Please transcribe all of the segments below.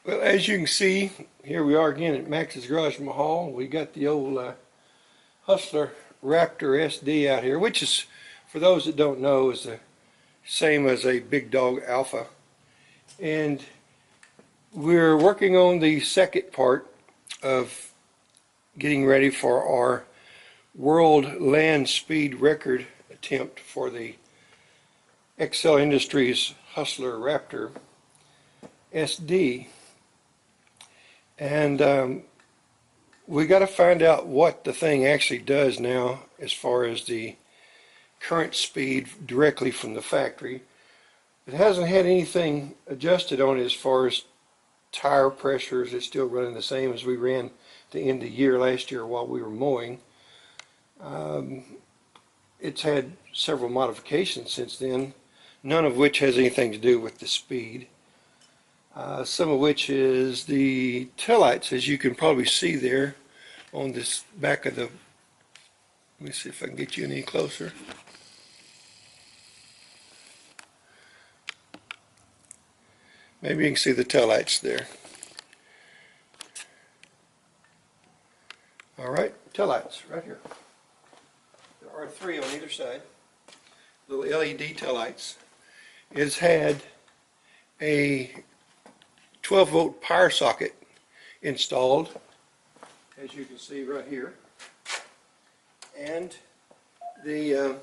Well, as you can see, here we are again at MaxsGarajMahal. We got the old Hustler Raptor SD out here, which is, for those that don't know, is the same as a Big Dog Alpha. And we're working on the second part of getting ready for our world land speed record attempt for the XL Industries Hustler Raptor SD. And we got to find out what the thing actually does now as far as the current speed directly from the factory. It hasn't had anything adjusted on it as far as tire pressures. It's still running the same as we ran the end of the year last year while we were mowing. It's had several modifications since then, none of which has anything to do with the speed. Some of which is the taillights, as you can probably see there on this back of the, let me see if I can get you any closer. Maybe you can see the taillights there. Alright, taillights right here. There are three on either side. Little LED taillights. It's had a 12-volt power socket installed, as you can see right here, and the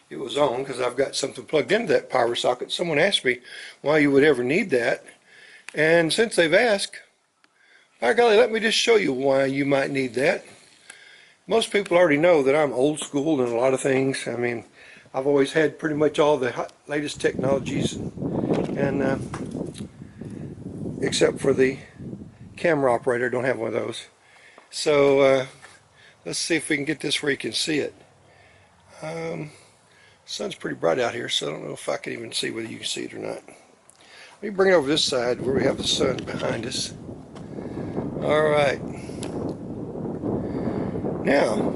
it was on because I've got something plugged into that power socket. Someone asked me why you would ever need that, and since they've asked, by golly, let me just show you why you might need that. Most people already know that I'm old school in a lot of things. I mean, I've always had pretty much all the latest technologies, and except for the camera operator, I don't have one of those. So let's see if we can get this where you can see it. Sun's pretty bright out here, so I don't know if I can even see whether you can see it or not. Let me bring it over this side where we have the sun behind us. Alright. Now,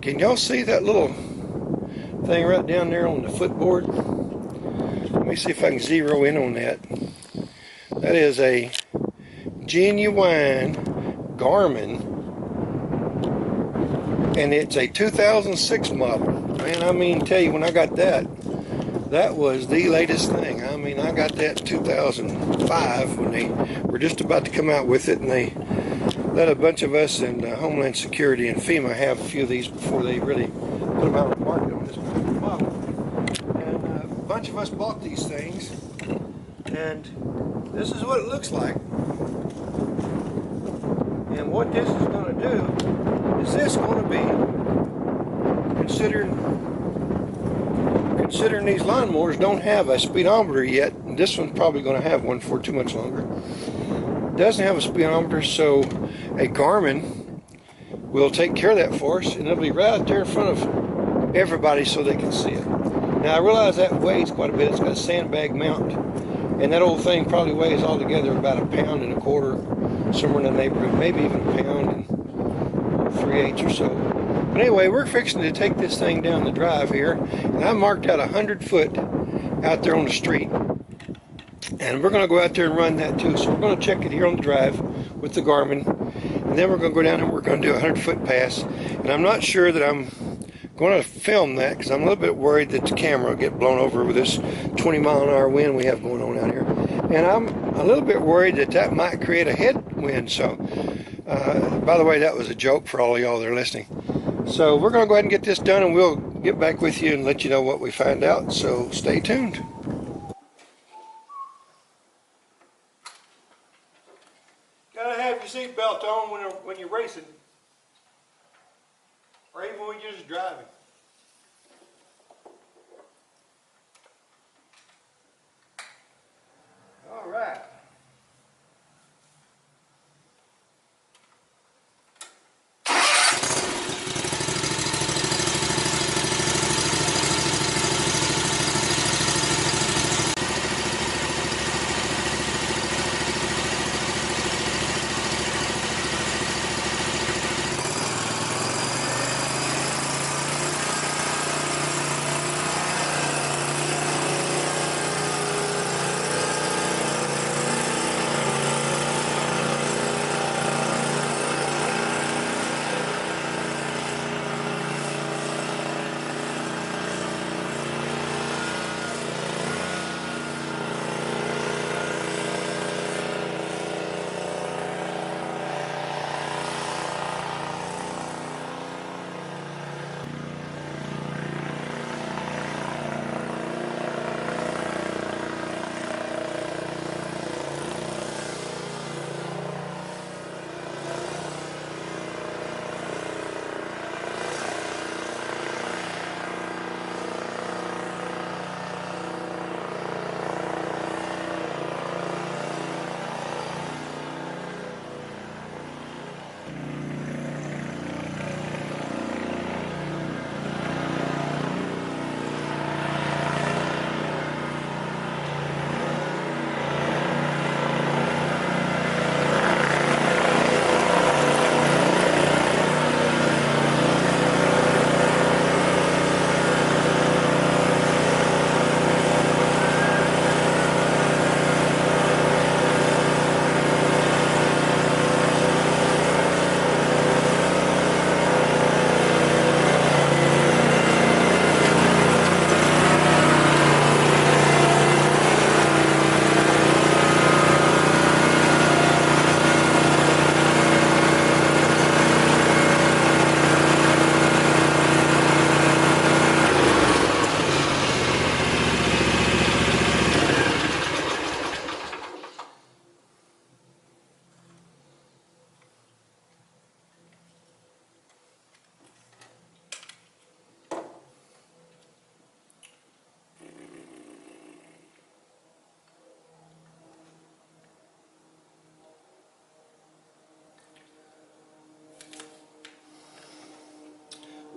can y'all see that little thing right down there on the footboard? Let me see if I can zero in on that. That is a genuine Garmin, and it's a 2006 model. Man, I mean, tell you, when I got that, that was the latest thing. I mean, I got that in 2005 when they were just about to come out with it, and they let a bunch of us in Homeland Security and FEMA have a few of these before they really put them out on the market on this model. And a bunch of us bought these things, and this is what it looks like. And what this is going to do is this going to be, considering these lawnmowers don't have a speedometer yet, and this one's probably going to have one for too much longer. It doesn't have a speedometer, so a Garmin will take care of that for us, and it'll be right out there in front of everybody so they can see it. Now, I realize that weighs quite a bit. It's got a sandbag mount, and that old thing probably weighs altogether about 1.25 pounds, somewhere in the neighborhood, maybe even 1 pound and 3/8 or so. But anyway, we're fixing to take this thing down the drive here, and I marked out 100 foot out there on the street, and we're going to go out there and run that too. So we're going to check it here on the drive with the Garmin, and then we're going to go down and we're going to do a 100-foot pass. And I'm not sure that I'm going to film that because I'm a little bit worried that the camera will get blown over with this 20-mile-an-hour wind we have going on out here. And I'm a little bit worried that that might create a headwind. So, by the way, that was a joke for all of y'all that are listening. So we're going to go ahead and get this done, and we'll get back with you and let you know what we find out. So stay tuned. Gotta have your seatbelt on when you're racing, or even when you're just driving. All right.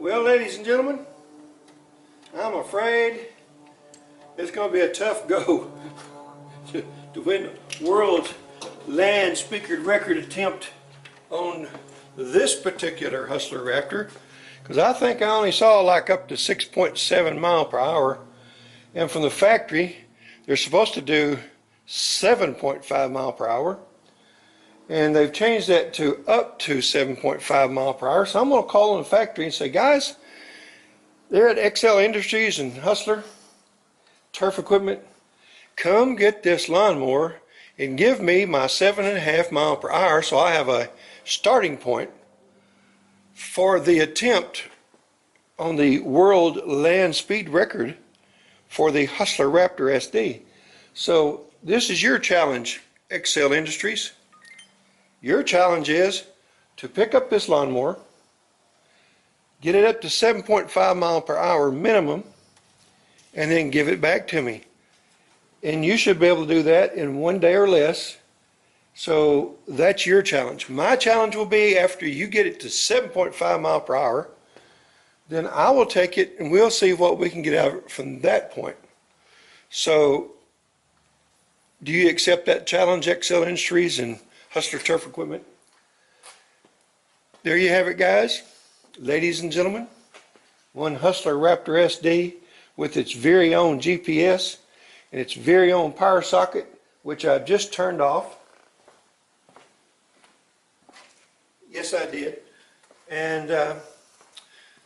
Well, ladies and gentlemen, I'm afraid it's going to be a tough go to win world land speaker record attempt on this particular Hustler Raptor, because I think I only saw like up to 6.7 mile per hour, and from the factory they're supposed to do 7.5 mile per hour, and they've changed that to up to 7.5 mile per hour. So I'm going to call on the factory and say, guys, they're at XL Industries and Hustler Turf Equipment, come get this lawnmower and give me my 7.5 mile per hour so I have a starting point for the attempt on the world land speed record for the Hustler Raptor SD. So this is your challenge, XL Industries. Your challenge is to pick up this lawnmower, get it up to 7.5 mile per hour minimum, and then give it back to me. And you should be able to do that in 1 day or less. So that's your challenge. My challenge will be after you get it to 7.5 mile per hour, then I will take it and we'll see what we can get out of it from that point. So do you accept that challenge, XL Industries and Hustler Turf Equipment? There you have it, guys. Ladies and gentlemen, one Hustler Raptor SD with its very own GPS and its very own power socket, which I've just turned off. Yes, I did. And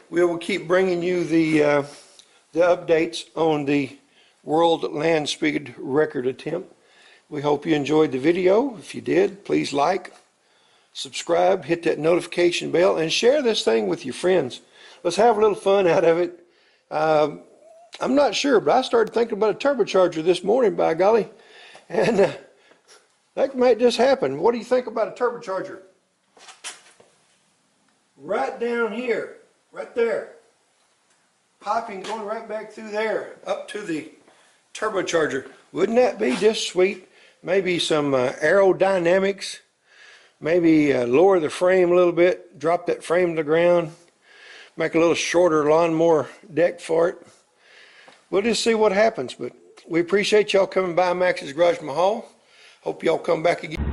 we will keep bringing you the updates on the world land speed record attempt. We hope you enjoyed the video. If you did, please like, subscribe, hit that notification bell, and share this thing with your friends. Let's have a little fun out of it. I'm not sure, but I started thinking about a turbocharger this morning, by golly, and that might just happen. What do you think about a turbocharger? Right down here, right there. Piping going right back through there, up to the turbocharger. Wouldn't that be just sweet? Maybe some aerodynamics, maybe lower the frame a little bit, drop that frame to the ground, make a little shorter lawnmower deck for it. We'll just see what happens, but we appreciate y'all coming by MaxsGarajMahal. Hope y'all come back again.